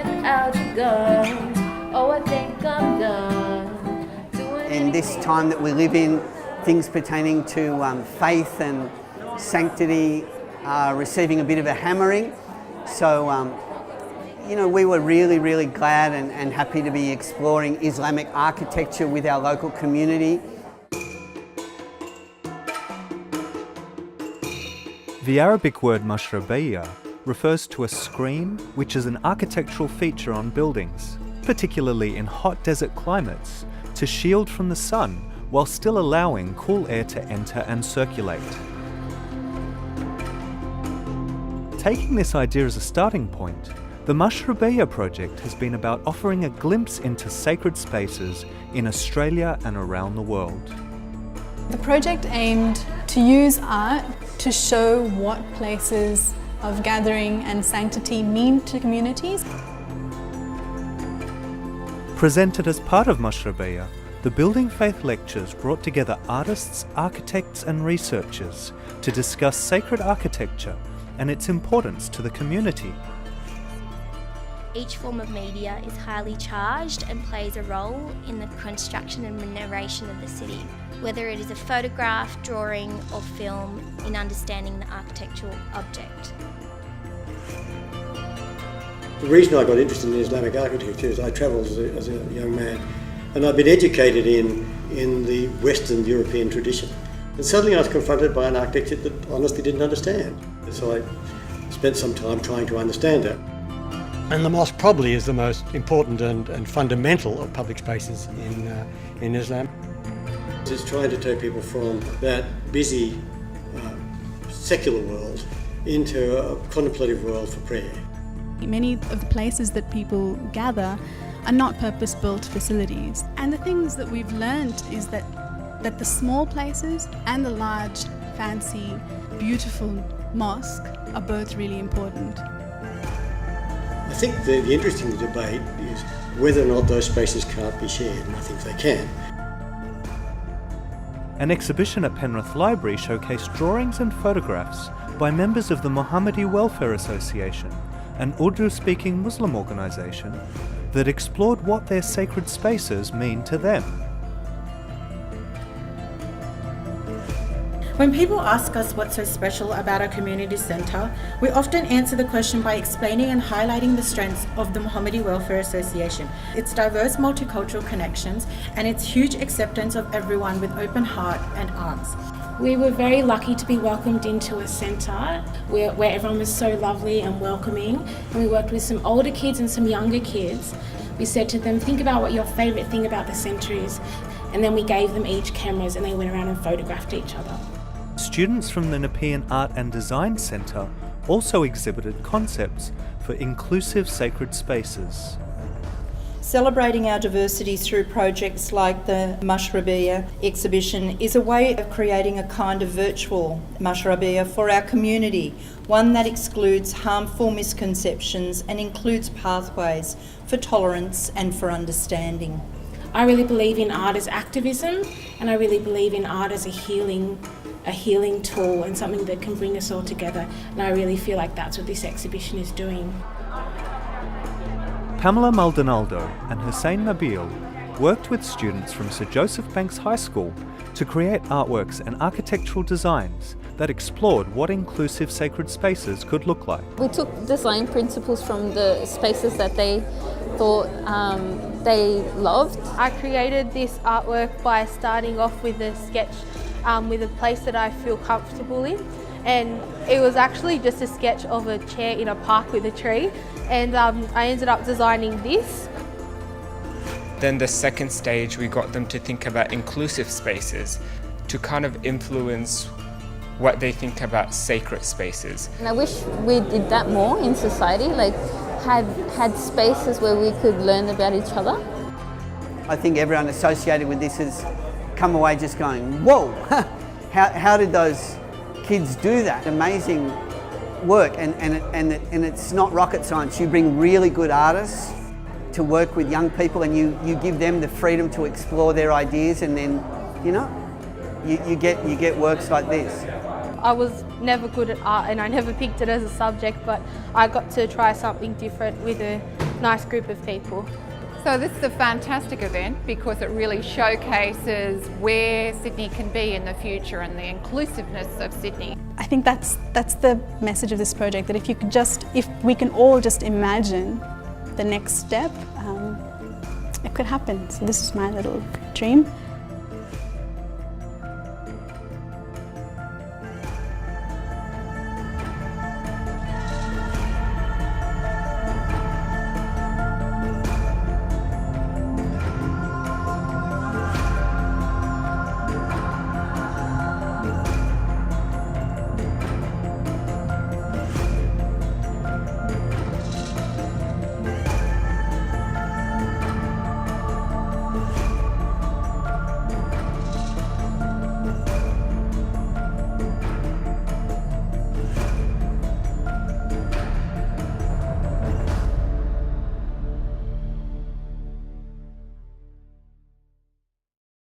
without your guns. Oh, I think I'm done. In this time that we live in, things pertaining to faith and sanctity are receiving a bit of a hammering. So, we were really glad and happy to be exploring Islamic architecture with our local community. The Arabic word Mashrabiya refers to a screen, which is an architectural feature on buildings, particularly in hot desert climates, to shield from the sun while still allowing cool air to enter and circulate. Taking this idea as a starting point, the Mashrabiya project has been about offering a glimpse into sacred spaces in Australia and around the world. The project aimed to use art to show what places of gathering and sanctity mean to communities. Presented as part of Mashrabiya, the Building Faith Lectures brought together artists, architects and researchers to discuss sacred architecture and its importance to the community. Each form of media is highly charged and plays a role in the construction and narration of the city, whether it is a photograph, drawing or film, in understanding the architectural object. The reason I got interested in Islamic architecture is I travelled as a young man, and I'd been educated in the Western European tradition. And suddenly I was confronted by an architecture that I honestly didn't understand. So I spent some time trying to understand it. And the mosque probably is the most important and fundamental of public spaces in Islam. It's trying to take people from that busy secular world into a contemplative world for prayer. Many of the places that people gather are not purpose-built facilities. And the things that we've learned is that the small places and the large, fancy, beautiful mosque are both really important. I think the interesting debate is whether or not those spaces can't be shared, and I think they can. An exhibition at Penrith Library showcased drawings and photographs by members of the Mohammadi Welfare Association, an Urdu-speaking Muslim organisation that explored what their sacred spaces mean to them. When people ask us what's so special about our community centre, we often answer the question by explaining and highlighting the strengths of the Mohammadi Welfare Association, its diverse multicultural connections and its huge acceptance of everyone with open heart and arms. We were very lucky to be welcomed into a centre where everyone was so lovely and welcoming, and we worked with some older kids and some younger kids. We said to them, think about what your favourite thing about the centre is, and then we gave them each cameras and they went around and photographed each other. Students from the Nepean Art and Design Centre also exhibited concepts for inclusive sacred spaces. Celebrating our diversity through projects like the Mashrabiya exhibition is a way of creating a kind of virtual Mashrabiya for our community, one that excludes harmful misconceptions and includes pathways for tolerance and for understanding. I really believe in art as activism, and I really believe in art as a healing tool and something that can bring us all together, and I really feel like that's what this exhibition is doing. Pamela Maldonado and Hussein Nabil worked with students from Sir Joseph Banks High School to create artworks and architectural designs that explored what inclusive sacred spaces could look like. We took design principles from the spaces that they thought they loved. I created this artwork by starting off with a sketch with a place that I feel comfortable in, and it was actually just a sketch of a chair in a park with a tree, and I ended up designing this. Then the second stage, we got them to think about inclusive spaces to kind of influence what they think about sacred spaces. And I wish we did that more in society, like had spaces where we could learn about each other. I think everyone associated with this has come away just going, whoa, how did those kids do that? Amazing work, and it's not rocket science. You bring really good artists to work with young people, and you give them the freedom to explore their ideas, and then you get works like this. I was never good at art and I never picked it as a subject, but I got to try something different with a nice group of people. So this is a fantastic event because it really showcases where Sydney can be in the future and the inclusiveness of Sydney. I think that's the message of this project, that if we can all just imagine the next step, it could happen. So this is my little dream.